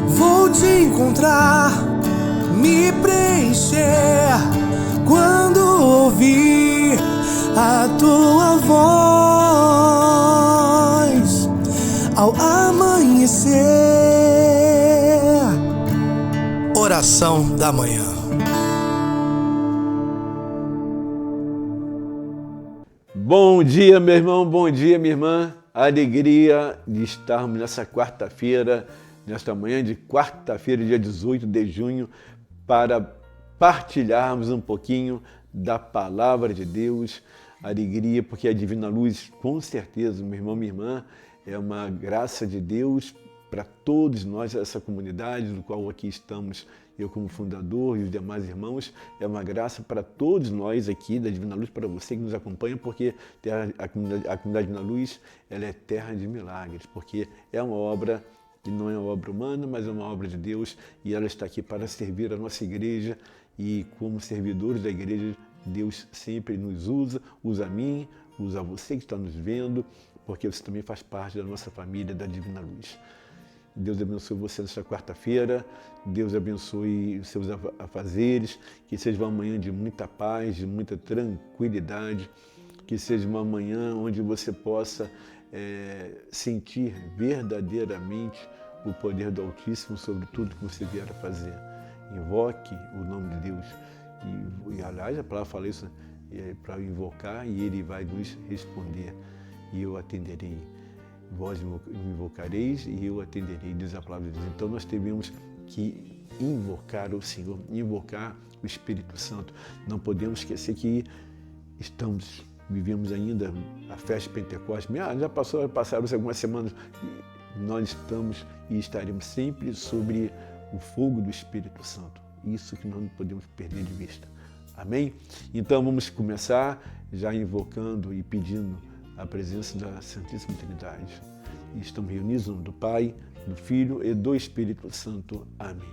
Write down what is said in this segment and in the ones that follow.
Vou te encontrar, me preencher quando ouvir a tua voz ao amanhecer. Oração da manhã. Bom dia, meu irmão, bom dia, minha irmã. Alegria de estarmos nessa quarta-feira, nesta manhã de quarta-feira, dia 18 de junho, para partilharmos um pouquinho da palavra de Deus. Alegria, porque a Divina Luz, com certeza, meu irmão, minha irmã, é uma graça de Deus para todos nós, essa comunidade do qual aqui estamos, eu como fundador e os demais irmãos, é uma graça para todos nós aqui da Divina Luz, para você que nos acompanha, porque a comunidade Divina Luz, ela é terra de milagres, porque é uma obra que não é uma obra humana, mas é uma obra de Deus, e ela está aqui para servir a nossa igreja, e como servidores da igreja, Deus sempre nos usa a mim, usa você que está nos vendo, porque você também faz parte da nossa família da Divina Luz. Deus abençoe você nesta quarta-feira, Deus abençoe os seus afazeres, que seja uma manhã de muita paz, de muita tranquilidade, que seja uma manhã onde você possa sentir verdadeiramente o poder do Altíssimo sobre tudo que você vier a fazer. Invoque o nome de Deus. E aliás, a palavra fala isso, para invocar e Ele vai nos responder. E eu atenderei. Vós me invocareis e eu atenderei, diz a palavra de Deus. Então nós devemos que invocar o Senhor, invocar o Espírito Santo. Não podemos esquecer que vivemos ainda a festa de Pentecostes. Já passaram algumas semanas. Nós estamos e estaremos sempre sobre o fogo do Espírito Santo. Isso que nós não podemos perder de vista. Amém? Então vamos começar já invocando e pedindo a presença da Santíssima Trindade. E estamos reunidos no nome do Pai, do Filho e do Espírito Santo. Amém.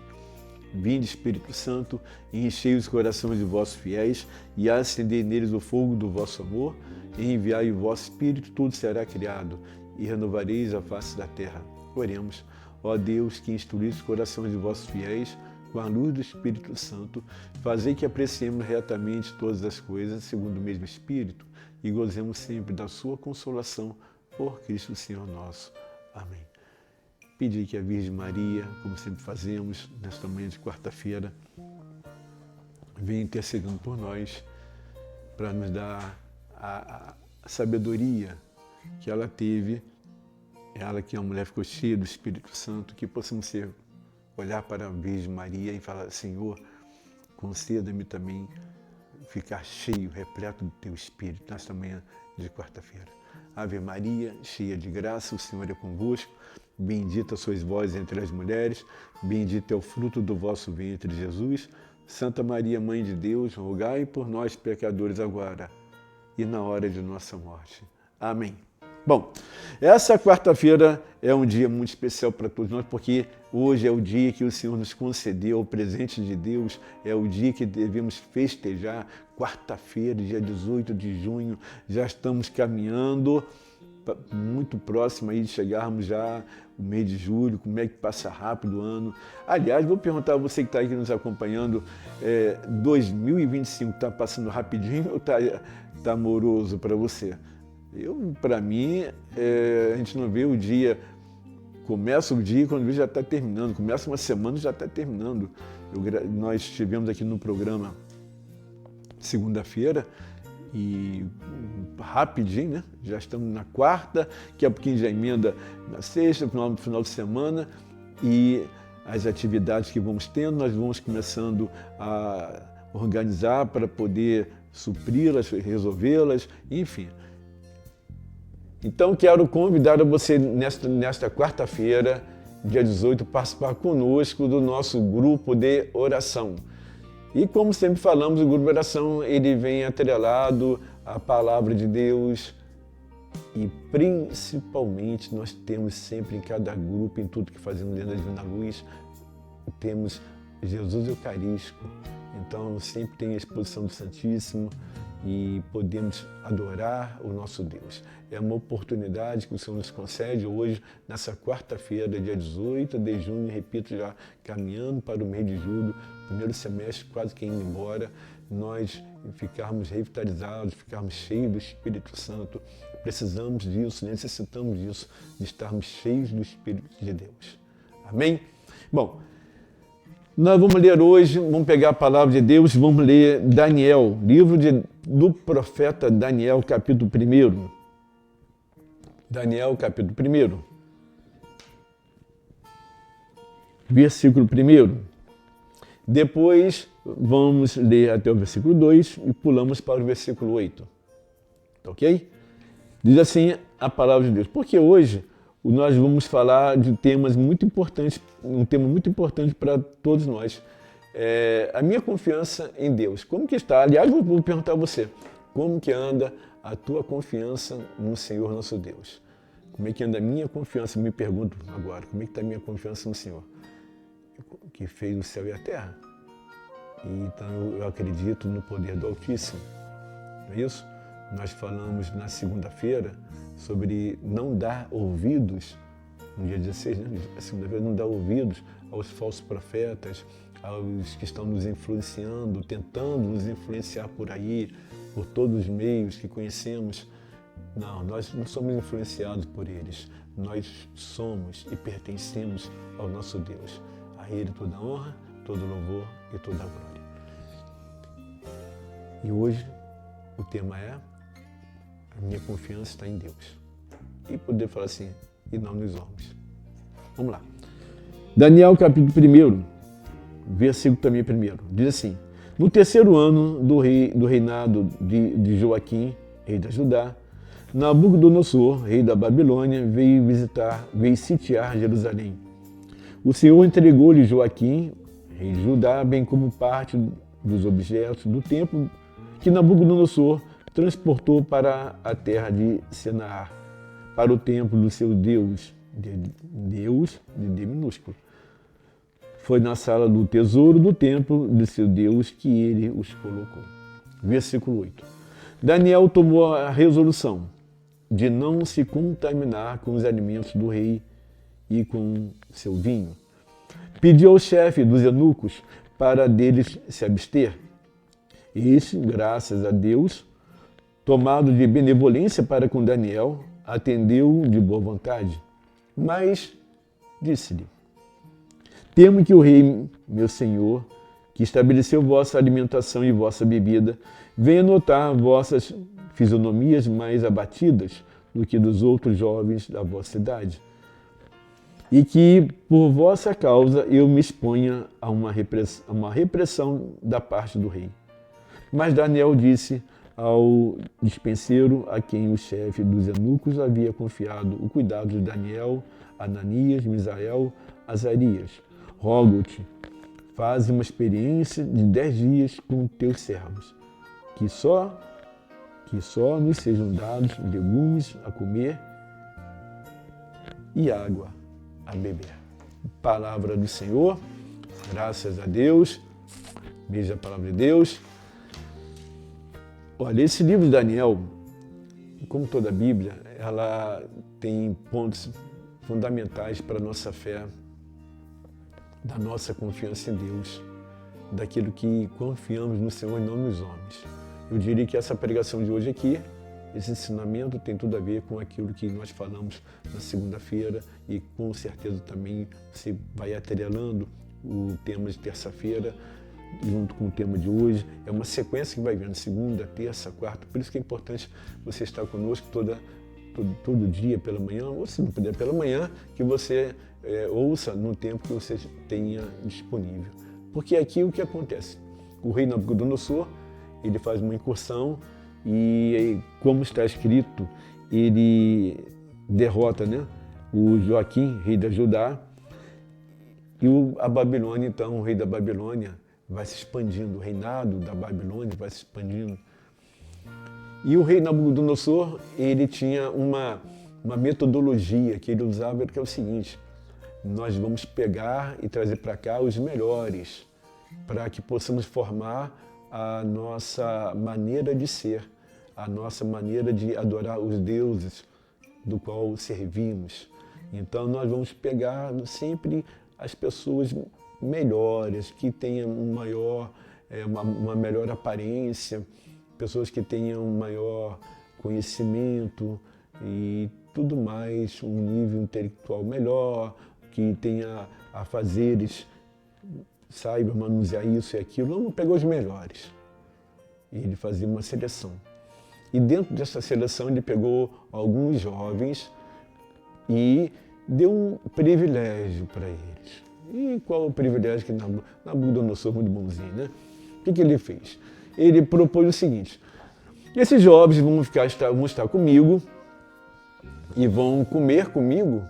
Vinde, Espírito Santo, e enchei os corações de vossos fiéis e acendei neles o fogo do vosso amor, e enviai o vosso Espírito, tudo será criado, e renovareis a face da terra. Oremos. Ó Deus, que instruís os corações de vossos fiéis com a luz do Espírito Santo, fazei que apreciemos retamente todas as coisas segundo o mesmo Espírito, e gozemos sempre da sua consolação por Cristo Senhor nosso. Amém. Pedi que a Virgem Maria, como sempre fazemos, nesta manhã de quarta-feira, venha intercedendo por nós, para nos dar a sabedoria que ela teve, ela que é uma mulher que ficou cheia do Espírito Santo, que possamos olhar para a Virgem Maria e falar: Senhor, conceda-me também ficar cheio, repleto do teu Espírito, nesta manhã de quarta-feira. Ave Maria, cheia de graça, o Senhor é convosco. Bendita sois vós entre as mulheres, bendito é o fruto do vosso ventre, Jesus. Santa Maria, Mãe de Deus, rogai por nós, pecadores, agora e na hora de nossa morte. Amém. Bom, essa quarta-feira é um dia muito especial para todos nós, porque hoje é o dia que o Senhor nos concedeu, o presente de Deus, é o dia que devemos festejar, quarta-feira, dia 18 de junho, já estamos caminhando, muito próximo aí de chegarmos já o mês de julho, como é que passa rápido o ano. Aliás, vou perguntar a você que está aqui nos acompanhando, 2025 está passando rapidinho ou está moroso para você? Para mim, a gente não vê o dia, começa o dia quando já está terminando, começa uma semana e já está terminando. Nós estivemos aqui no programa segunda-feira e rapidinho, né? Já estamos na quarta, daqui a pouquinho já emenda na sexta, no final de semana, e as atividades que vamos tendo, nós vamos começando a organizar para poder supri-las, resolvê-las, enfim. Então, quero convidar você nesta quarta-feira, dia 18, participar conosco do nosso grupo de oração. E como sempre falamos, o grupo de oração ele vem atrelado à palavra de Deus e principalmente nós temos sempre em cada grupo, em tudo que fazemos dentro da Divina Luz, temos Jesus Eucarístico. Então sempre tem a exposição do Santíssimo e podemos adorar o nosso Deus. É uma oportunidade que o Senhor nos concede hoje, nessa quarta-feira, dia 18 de junho, repito, já caminhando para o mês de julho, primeiro semestre quase que indo embora, nós ficarmos revitalizados, ficarmos cheios do Espírito Santo. Precisamos disso, necessitamos disso, de estarmos cheios do Espírito de Deus. Amém? Bom, nós vamos ler hoje, vamos pegar a palavra de Deus, vamos ler Daniel, livro do profeta Daniel, capítulo 1. Daniel, capítulo 1. Versículo 1. Depois vamos ler até o versículo 2 e pulamos para o versículo 8. Tá ok? Diz assim a palavra de Deus. Porque hoje nós vamos falar de temas muito importantes, um tema muito importante para todos nós. A minha confiança em Deus. Como que está? Aliás, eu vou perguntar a você. Como que anda a tua confiança no Senhor nosso Deus? Como é que anda a minha confiança? Me pergunto agora. Como é que está a minha confiança no Senhor? Que fez o céu e a terra. Então eu acredito no poder do Altíssimo. Não é isso? Nós falamos na segunda-feira sobre não dar ouvidos, no dia 16, né? Na segunda-feira, não dar ouvidos aos falsos profetas, aos que estão nos influenciando, tentando nos influenciar por aí, por todos os meios que conhecemos. Não, nós não somos influenciados por eles. Nós somos e pertencemos ao nosso Deus. A Ele toda honra, todo louvor e toda glória. E hoje o tema é: a minha confiança está em Deus. E poder falar assim, e não nos homens. Vamos lá. Daniel capítulo 1, versículo também 1. Diz assim: no terceiro ano do reinado de Joaquim, rei da Judá, Nabucodonosor, rei da Babilônia, veio sitiar Jerusalém. O Senhor entregou-lhe Joaquim, rei de Judá, bem como parte dos objetos do templo que Nabucodonosor transportou para a terra de Senaar, para o templo do seu Deus, Deus de D minúsculo. Foi na sala do tesouro do templo do seu Deus que ele os colocou. Versículo 8. Daniel tomou a resolução de não se contaminar com os alimentos do rei e com seu vinho. Pediu ao chefe dos eunucos para deles se abster. Este, graças a Deus, tomado de benevolência para com Daniel, atendeu de boa vontade. Mas disse-lhe: temo que o rei, meu senhor, que estabeleceu vossa alimentação e vossa bebida, venha notar vossas fisionomias mais abatidas do que dos outros jovens da vossa idade, e que, por vossa causa, eu me exponha a uma repressão da parte do rei. Mas Daniel disse ao dispenseiro a quem o chefe dos eunucos havia confiado o cuidado de Daniel, Ananias, Misael, Azarias: rogo-te, faze uma experiência de 10 dias com teus servos, que só nos sejam dados legumes a comer e água a beber. Palavra do Senhor, graças a Deus, veja a palavra de Deus. Olha, esse livro de Daniel, como toda a Bíblia, ela tem pontos fundamentais para a nossa fé, da nossa confiança em Deus, daquilo que confiamos no Senhor e não nos homens. Eu diria que essa pregação de hoje aqui, esse ensinamento tem tudo a ver com aquilo que nós falamos na segunda-feira e com certeza também você vai atrelando o tema de terça-feira junto com o tema de hoje. É uma sequência que vai vendo segunda, terça, quarta. Por isso que é importante você estar conosco todo dia pela manhã, ou se não puder pela manhã, que você ouça no tempo que você tenha disponível. Porque aqui o que acontece? O rei Nabucodonosor, ele faz uma incursão e, como está escrito, ele derrota, né, o Joaquim, rei da Judá, e a Babilônia, então, o rei da Babilônia vai se expandindo, o reinado da Babilônia vai se expandindo. E o rei Nabucodonosor, ele tinha uma metodologia que ele usava, que é o seguinte: nós vamos pegar e trazer para cá os melhores, para que possamos formar a nossa maneira de ser, a nossa maneira de adorar os deuses do qual servimos. Então nós vamos pegar sempre as pessoas melhores, que tenham uma melhor aparência, pessoas que tenham um maior conhecimento e tudo mais, um nível intelectual melhor, que tenha afazeres, saiba manusear isso e aquilo. Vamos pegar os melhores. E ele fazia uma seleção. E dentro dessa seleção ele pegou alguns jovens e deu um privilégio para eles. E qual o privilégio que Nabucodonosor, muito bonzinho, né? O que ele fez? Ele propôs o seguinte: esses jovens vão estar comigo e vão comer comigo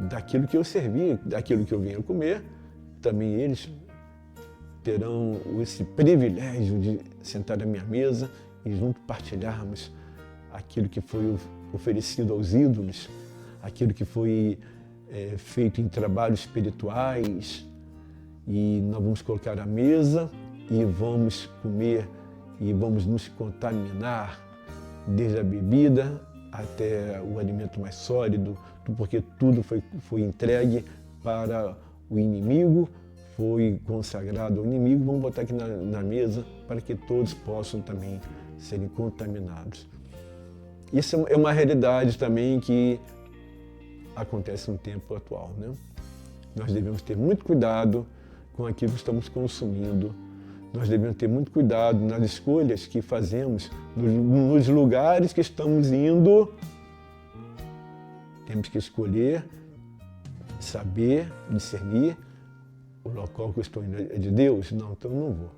daquilo que eu servi, daquilo que eu vinha comer. Também eles terão esse privilégio de sentar à minha mesa e junto partilharmos aquilo que foi oferecido aos ídolos, aquilo que foi feito em trabalhos espirituais. E nós vamos colocar à mesa e vamos comer e vamos nos contaminar, desde a bebida até o alimento mais sólido, porque tudo foi entregue para o inimigo, foi consagrado ao inimigo. Vamos botar aqui na mesa para que todos possam também serem contaminados. Isso é uma realidade também que acontece no tempo atual, né? Nós devemos ter muito cuidado com aquilo que estamos consumindo. Nós devemos ter muito cuidado nas escolhas que fazemos, nos lugares que estamos indo. Temos que escolher, saber, discernir. O local que eu estou indo é de Deus? Não, então eu não vou.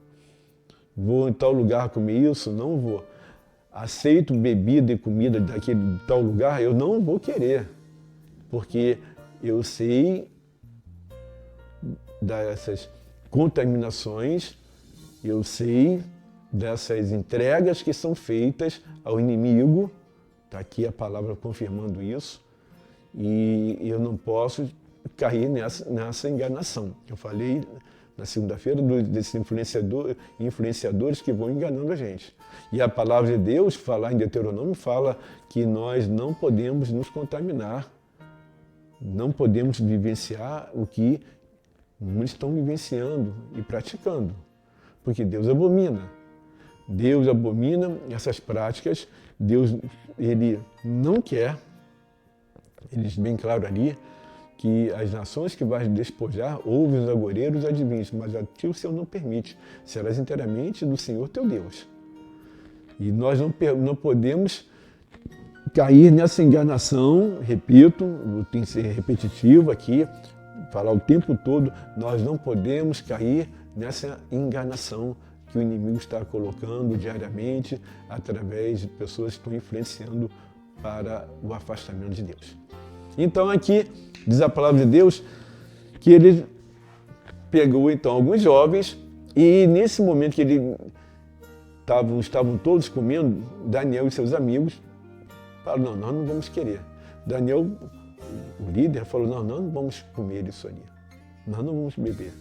Vou em tal lugar comer isso? Não vou. Aceito bebida e comida daquele tal lugar? Eu não vou querer. Porque eu sei dessas contaminações, eu sei dessas entregas que são feitas ao inimigo. Está aqui a palavra confirmando isso. E eu não posso cair nessa enganação. Eu falei na segunda-feira desses influenciadores que vão enganando a gente. E a palavra de Deus, falar em Deuteronômio, fala que nós não podemos nos contaminar, não podemos vivenciar o que muitos estão vivenciando e praticando, porque Deus abomina. Deus abomina essas práticas. Deus, ele não quer, ele diz bem claro ali, que as nações que vais despojar ouvem os agoureiros e adivinhos, mas a ti o Senhor não permite. Serás inteiramente do Senhor teu Deus. E nós não podemos cair nessa enganação, repito, tem que ser repetitivo aqui, falar o tempo todo, nós não podemos cair nessa enganação que o inimigo está colocando diariamente através de pessoas que estão influenciando para o afastamento de Deus. Então aqui diz a palavra de Deus que ele pegou então alguns jovens e nesse momento que estavam todos comendo, Daniel e seus amigos falaram: não, nós não vamos querer. Daniel, o líder, falou: não, nós não vamos comer isso ali, nós não vamos beber.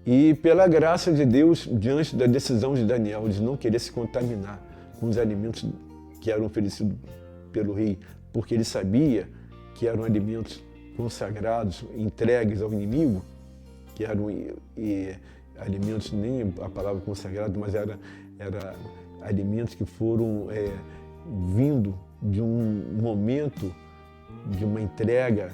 E pela graça de Deus, diante da decisão de Daniel de não querer se contaminar com os alimentos que eram oferecidos pelo rei, porque ele sabia que eram alimentos consagrados, entregues ao inimigo, que eram alimentos, nem a palavra consagrado, mas era alimentos que foram vindo de um momento, de uma entrega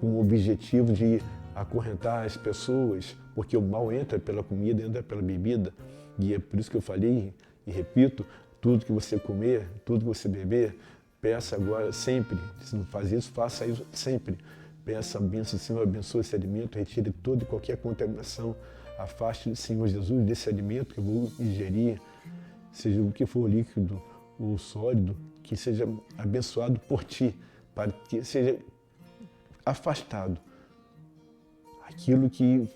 com o objetivo de acorrentar as pessoas, porque o mal entra pela comida, entra pela bebida, e é por isso que eu falei e repito, tudo que você comer, tudo que você beber, peça agora sempre, se não faz isso, faça isso sempre. Peça a bênção do Senhor, abençoe esse alimento, retire toda e qualquer contaminação, afaste do Senhor Jesus desse alimento que eu vou ingerir, seja o que for líquido ou sólido, que seja abençoado por ti, para que seja afastado aquilo que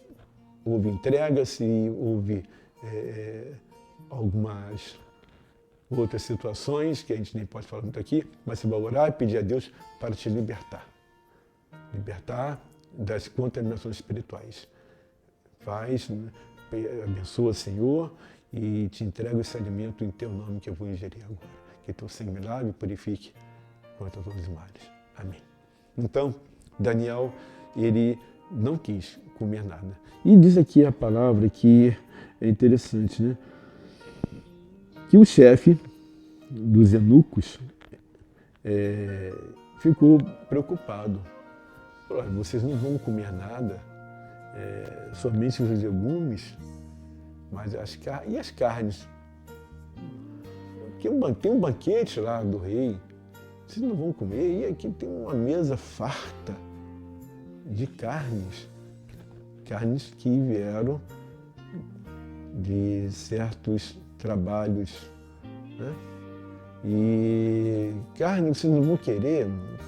houve entrega, se houve algumas outras situações que a gente nem pode falar muito aqui, mas você vai orar e pedir a Deus para te libertar das contaminações espirituais. Faz abençoa, Senhor, e te entrego esse alimento em teu nome que eu vou ingerir agora. Que teu sangue me lave e purifique contra todos os males. Amém. Então, Daniel, ele não quis comer nada. E diz aqui a palavra que é interessante, né? Que o chefe dos eunucos ficou preocupado. Falou, vocês não vão comer nada, somente os legumes, mas e as carnes? Tem um banquete lá do rei, vocês não vão comer, e aqui tem uma mesa farta de carnes que vieram de certos trabalhos, né? E carne vocês não vão querer,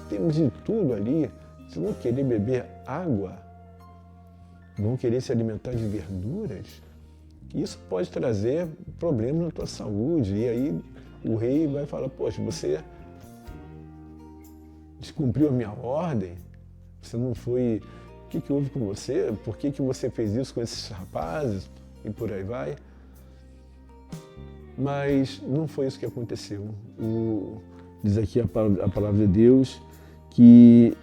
temos de tudo ali, vocês vão querer beber água, vão querer se alimentar de verduras. Isso pode trazer problemas na tua saúde, e aí o rei vai falar, poxa, você descumpriu a minha ordem, você não foi... O que houve com você? Por que você fez isso com esses rapazes? E por aí vai. Mas não foi isso que aconteceu. Diz aqui a palavra de Deus que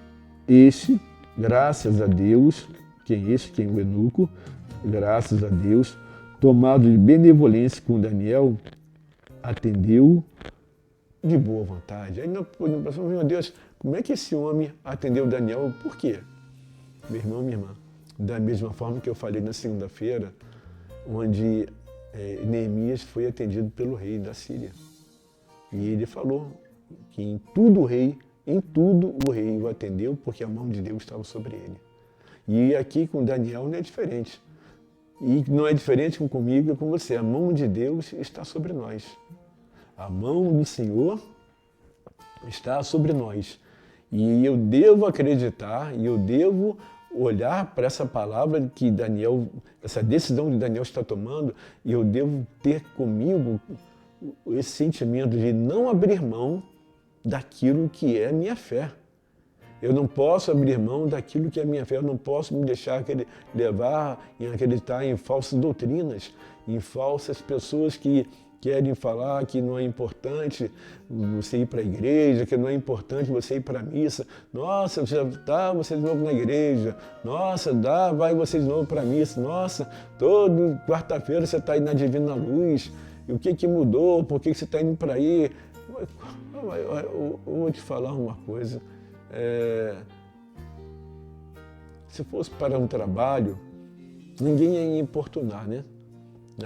graças a Deus, quem é o eunuco, graças a Deus, tomado de benevolência com Daniel, atendeu de boa vontade. Aí nós pensamos, meu Deus, como é que esse homem atendeu Daniel? Por quê? Meu irmão, minha irmã, da mesma forma que eu falei na segunda-feira, onde Neemias foi atendido pelo rei da Síria. E ele falou que em tudo o rei o atendeu, porque a mão de Deus estava sobre ele. E aqui com Daniel não é diferente. E não é diferente comigo e com você. A mão de Deus está sobre nós. A mão do Senhor está sobre nós. E eu devo acreditar, e eu devo olhar para essa palavra que Daniel, essa decisão que Daniel está tomando, e eu devo ter comigo esse sentimento de não abrir mão daquilo que é minha fé. Eu não posso abrir mão daquilo que é minha fé, eu não posso me deixar levar e acreditar em falsas doutrinas, em falsas pessoas que querem falar que não é importante você ir para a igreja, que não é importante você ir para a missa. Nossa, já está você de novo na igreja. Nossa, vai você de novo para a missa. Nossa, toda quarta-feira você está aí na Divina Luz. E o que mudou? Por que você está indo para aí? Eu vou te falar uma coisa. Se fosse para um trabalho, ninguém ia importunar, né?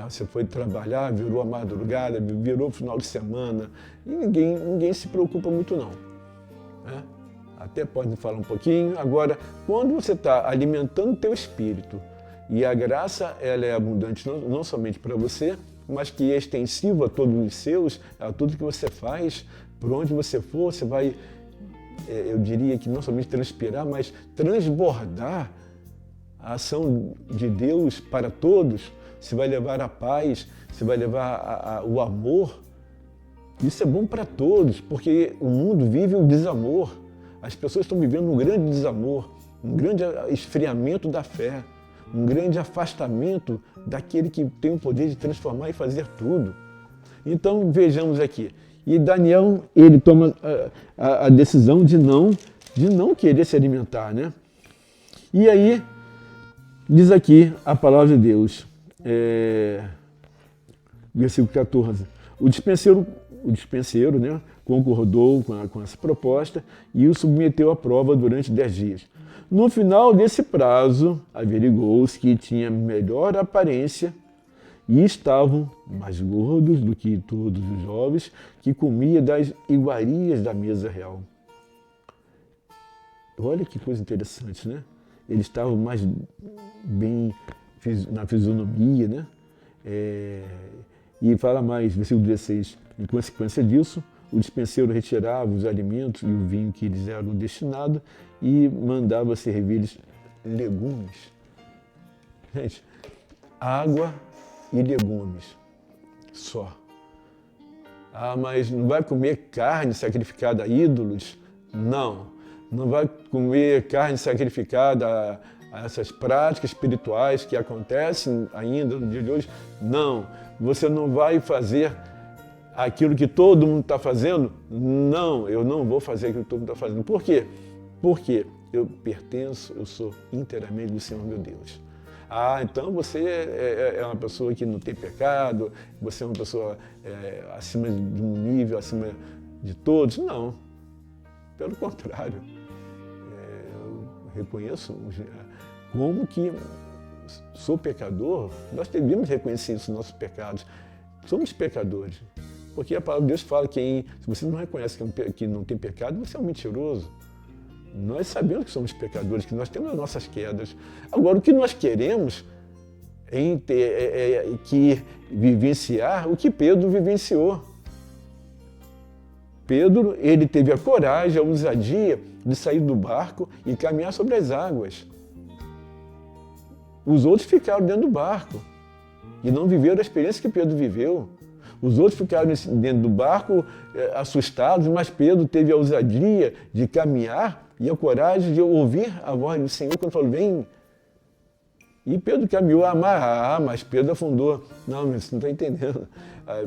Você foi trabalhar, virou a madrugada, virou o final de semana, e ninguém se preocupa muito não. Né? Até pode falar um pouquinho. Agora, quando você está alimentando o teu espírito, e a graça ela é abundante não somente para você, mas que é extensiva a todos os seus, a tudo que você faz, por onde você for, você vai, eu diria que não somente transpirar, mas transbordar a ação de Deus para todos. Você vai levar a paz, você vai levar o amor. Isso é bom para todos, porque o mundo vive um desamor. As pessoas estão vivendo um grande desamor, um grande esfriamento da fé, um grande afastamento daquele que tem o poder de transformar e fazer tudo. Então, vejamos aqui. E Daniel, ele toma a decisão de não querer se alimentar, né? E aí, diz aqui a palavra de Deus. Versículo 14. O dispenseiro, né, concordou com essa proposta e o submeteu à prova durante 10 dias. No final desse prazo, averigou-se que tinha melhor aparência e estavam mais gordos do que todos os jovens que comia das iguarias da mesa real. Olha que coisa interessante, né? Eles estavam mais bem na fisionomia, né? E fala mais, versículo 16, em consequência disso, o dispenseiro retirava os alimentos e o vinho que lhes eram destinados e mandava servir-lhes legumes. Gente, água e legumes, só. Mas não vai comer carne sacrificada a ídolos? Não vai comer carne sacrificada a essas práticas espirituais que acontecem ainda no dia de hoje. Não, você não vai fazer aquilo que todo mundo está fazendo. Não, eu não vou fazer aquilo que todo mundo está fazendo. Por quê? Porque eu pertenço, eu sou inteiramente do Senhor meu Deus. Ah, então você é uma pessoa que não tem pecado, você é uma pessoa acima de um nível, acima de todos. Não, pelo contrário. Eu reconheço como que sou pecador. Nós devemos reconhecer isso, nossos pecados. Somos pecadores. Porque a palavra de Deus fala que se você não reconhece que não tem pecado, você é um mentiroso. Nós sabemos que somos pecadores, que nós temos as nossas quedas. Agora, o que nós queremos é que vivenciar o que Pedro vivenciou. Pedro, ele teve a coragem, a ousadia de sair do barco e caminhar sobre as águas. Os outros ficaram dentro do barco e não viveram a experiência que Pedro viveu. Os outros ficaram dentro do barco assustados, mas Pedro teve a ousadia de caminhar e a coragem de ouvir a voz do Senhor quando falou, vem. E Pedro caminhou a mar, mas Pedro afundou. Não, você não está entendendo.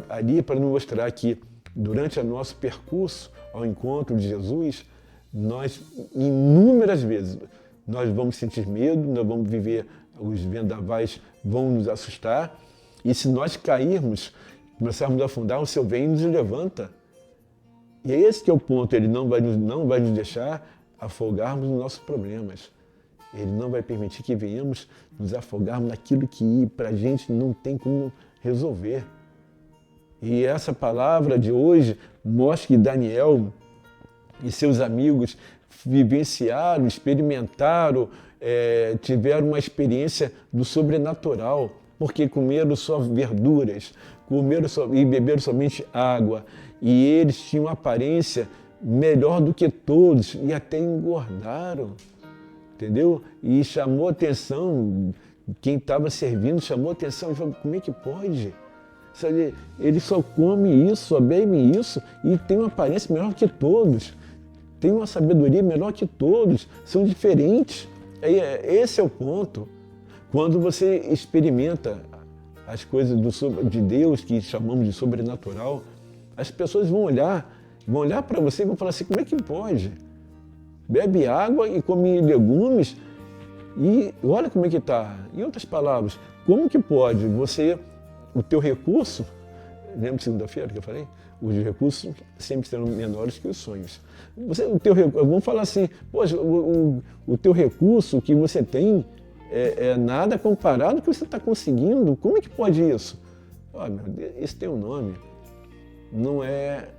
Ali, para nos mostrar que durante o nosso percurso ao encontro de Jesus, nós, inúmeras vezes, nós vamos sentir medo, nós vamos viver, os vendavais vão nos assustar, e se nós cairmos, começarmos a afundar, o Senhor vem e nos levanta. E é esse que é o ponto, Ele não vai nos deixar afogarmos nos nossos problemas. Ele não vai permitir que venhamos nos afogarmos naquilo que para a gente não tem como resolver. E essa palavra de hoje mostra que Daniel e seus amigos vivenciaram, experimentaram, tiveram uma experiência do sobrenatural, porque comeram só verduras, e beberam somente água, e eles tinham aparência melhor do que todos, e até engordaram, entendeu? E chamou atenção, quem estava servindo chamou atenção, e falou, como é que pode? Ele só come isso, só bebe isso, e tem uma aparência melhor que todos, tem uma sabedoria melhor que todos, são diferentes. Esse é o ponto. Quando você experimenta as coisas de Deus, que chamamos de sobrenatural, as pessoas vão olhar para você e vão falar assim, como é que pode? Bebe água e come legumes e olha como é que está. Em outras palavras, como que pode o teu recurso, lembra de segunda-feira que eu falei? Os recursos sempre serão menores que os sonhos. Vamos falar assim, poxa, o teu recurso que você tem é nada comparado com o que você está conseguindo. Como é que pode isso? Meu Deus, isso tem um nome. Não é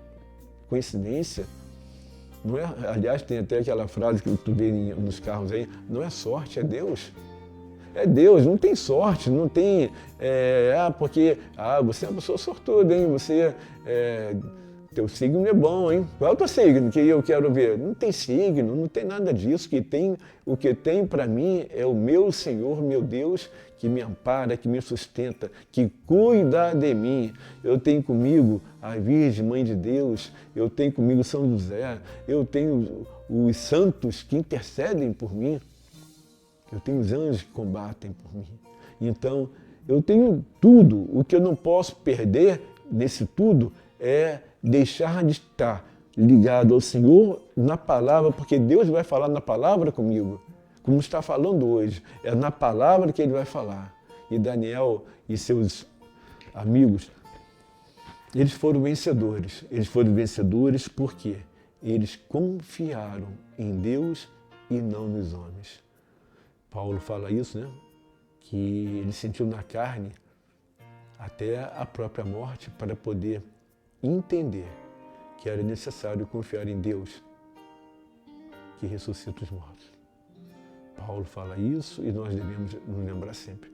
coincidência. Não é, aliás, tem até aquela frase que tu vê nos carros aí, não é sorte, é Deus. É Deus, não tem sorte, não tem, porque você é uma pessoa sortuda, hein? Teu signo é bom, hein? Qual é o teu signo que eu quero ver? Não tem signo, não tem nada disso. O que tem para mim é o meu Senhor, meu Deus, que me ampara, que me sustenta, que cuida de mim. Eu tenho comigo a Virgem, Mãe de Deus, eu tenho comigo São José, eu tenho os santos que intercedem por mim, eu tenho os anjos que combatem por mim. Então, eu tenho tudo. O que eu não posso perder nesse tudo é deixar de estar ligado ao Senhor na palavra, porque Deus vai falar na palavra comigo, como está falando hoje. É na palavra que Ele vai falar. E Daniel e seus amigos, eles foram vencedores. Eles foram vencedores porque eles confiaram em Deus e não nos homens. Paulo fala isso, né? Que ele sentiu na carne até a própria morte para poder entender que era necessário confiar em Deus, que ressuscita os mortos. Paulo fala isso e nós devemos nos lembrar sempre.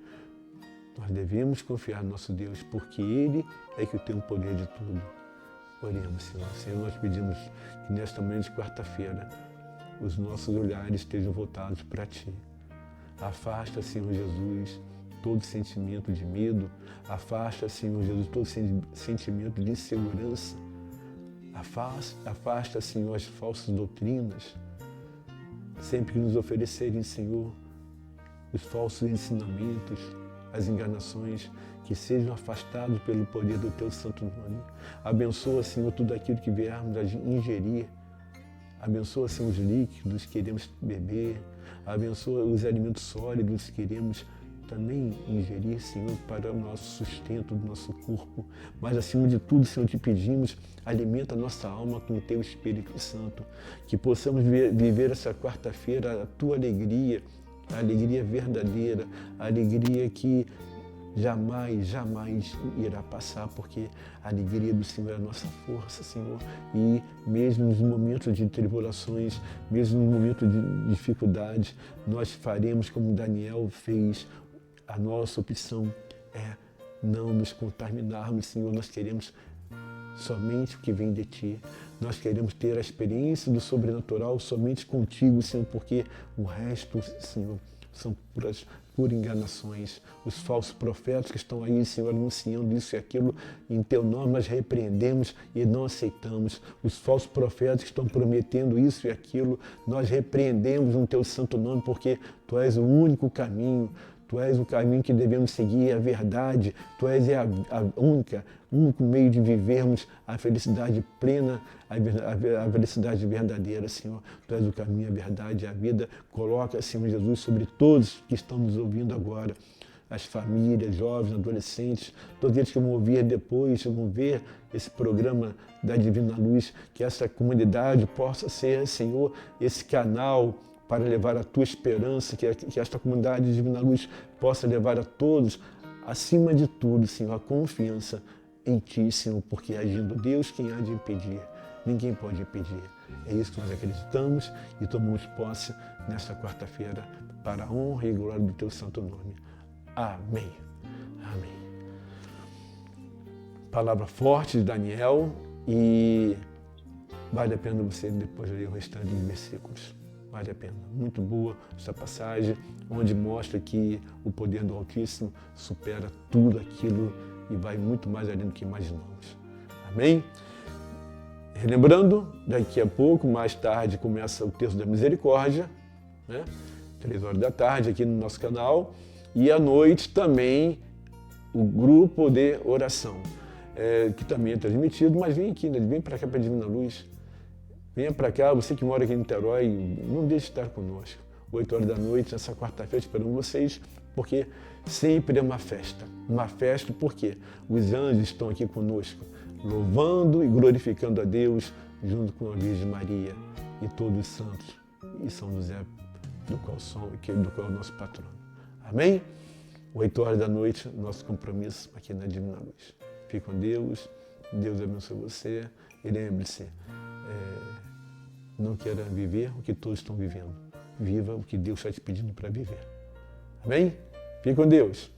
Nós devemos confiar no nosso Deus, porque Ele é que tem o poder de tudo. Oremos, Senhor. Senhor, nós pedimos que nesta manhã de quarta-feira os nossos olhares estejam voltados para Ti. Afasta, Senhor Jesus, todo sentimento de medo. Afasta, Senhor Jesus, todo sentimento de insegurança. Afasta, Senhor, as falsas doutrinas. Sempre que nos oferecerem, Senhor, os falsos ensinamentos, as enganações, que sejam afastados pelo poder do Teu santo nome. Abençoa, Senhor, tudo aquilo que viermos a ingerir. Abençoa, Senhor, os líquidos que queremos beber. Abençoa os alimentos sólidos que queremos também ingerir, Senhor, para o nosso sustento do nosso corpo. Mas, acima de tudo, Senhor, te pedimos, alimenta a nossa alma com o Teu Espírito Santo. Que possamos viver essa quarta-feira a Tua alegria, a alegria verdadeira, a alegria que jamais irá passar, porque a alegria do Senhor é a nossa força, Senhor. E mesmo nos momentos de tribulações, mesmo nos momentos de dificuldades, nós faremos como Daniel fez. A nossa opção é não nos contaminarmos, Senhor. Nós queremos somente o que vem de Ti. Nós queremos ter a experiência do sobrenatural somente contigo, Senhor, porque o resto, Senhor, são puras enganações. Os falsos profetas que estão aí, Senhor, anunciando isso e aquilo, em Teu nome nós repreendemos e não aceitamos. Os falsos profetas que estão prometendo isso e aquilo, nós repreendemos no Teu santo nome, porque Tu és o único caminho. Tu és o caminho que devemos seguir, a verdade. Tu és o único meio de vivermos a felicidade plena, a felicidade verdadeira, Senhor. Tu és o caminho, a verdade, a vida. Coloca, Senhor Jesus, sobre todos que estão nos ouvindo agora. As famílias, jovens, adolescentes, todos eles que vão ouvir depois, vão ver esse programa da Divina Luz, que essa comunidade possa ser, Senhor, esse canal para levar a Tua esperança, que esta comunidade de Divina Luz possa levar a todos, acima de tudo, Senhor, a confiança em Ti, Senhor, porque agindo Deus, quem há de impedir? Ninguém pode impedir. É isso que nós acreditamos e tomamos posse nesta quarta-feira para a honra e glória do Teu santo nome. Amém. Amém. Palavra forte de Daniel e vale a pena você depois ler o restante dos versículos. Vale a pena. Muito boa esta passagem, onde mostra que o poder do Altíssimo supera tudo aquilo e vai muito mais além do que imaginamos. Amém? Relembrando, daqui a pouco, mais tarde, começa o Terço da Misericórdia, né? 3 horas da tarde aqui no nosso canal. E à noite também o grupo de oração, que também é transmitido, mas vem aqui, né? Vem para cá para a Divina Luz. Venha para cá, você que mora aqui em Niterói, não deixe de estar conosco. 8 horas da noite, nessa quarta-feira, esperando vocês, porque sempre é uma festa. Uma festa porque os anjos estão aqui conosco, louvando e glorificando a Deus, junto com a Virgem Maria e todos os santos, e São José, do qual é o nosso patrono. Amém? 8 horas da noite, nosso compromisso aqui na Divina Luz. Fique com Deus, Deus abençoe você, e lembre-se, não queira viver o que todos estão vivendo. Viva o que Deus está te pedindo para viver. Amém? Fique com Deus.